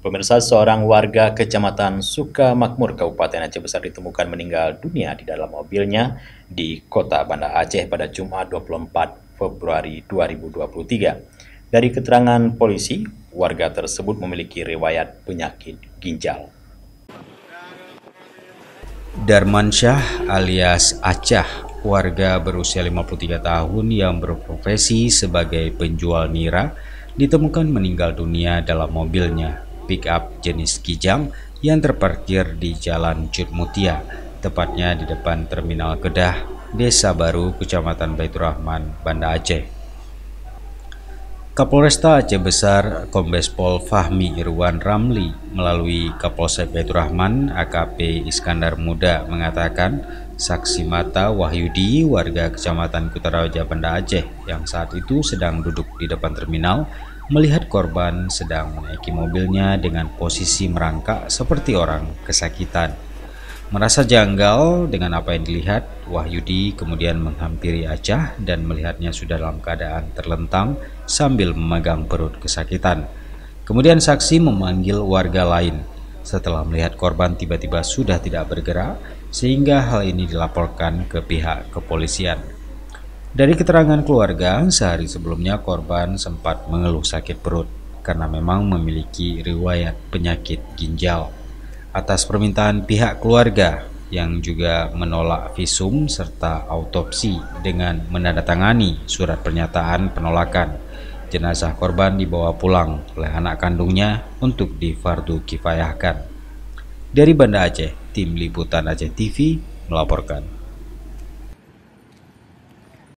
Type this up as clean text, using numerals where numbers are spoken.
Pemirsa, seorang warga Kecamatan Sukamakmur, Kabupaten Aceh Besar ditemukan meninggal dunia di dalam mobilnya di Kota Banda Aceh pada Jumat 24 Februari 2023. Dari keterangan polisi, warga tersebut memiliki riwayat penyakit ginjal. Darmansyah alias Acah, warga berusia 53 tahun yang berprofesi sebagai penjual nira, ditemukan meninggal dunia dalam mobilnya pick-up jenis Kijang yang terparkir di Jalan Cutmutia, tepatnya di depan Terminal Kedah, Desa Baru, Kecamatan Baitur Rahman, Banda Aceh. Kapolresta Aceh Besar Kombes Pol Fahmi Irwan Ramli melalui Kapolsek Baitur Rahman AKP Iskandar Muda mengatakan saksi mata Wahyudi, warga Kecamatan Kutaraja, Banda Aceh, yang saat itu sedang duduk di depan terminal, melihat korban sedang menaiki mobilnya dengan posisi merangkak seperti orang kesakitan. Merasa janggal dengan apa yang dilihat, Wahyudi kemudian menghampiri Acah dan melihatnya sudah dalam keadaan terlentang sambil memegang perut kesakitan. Kemudian saksi memanggil warga lain. Setelah melihat korban tiba-tiba sudah tidak bergerak, sehingga hal ini dilaporkan ke pihak kepolisian. Dari keterangan keluarga, sehari sebelumnya korban sempat mengeluh sakit perut karena memang memiliki riwayat penyakit ginjal. Atas permintaan pihak keluarga yang juga menolak visum serta autopsi dengan menandatangani surat pernyataan penolakan, jenazah korban dibawa pulang oleh anak kandungnya untuk difardu kifayahkan. Dari Banda Aceh, Tim Liputan Aceh TV melaporkan.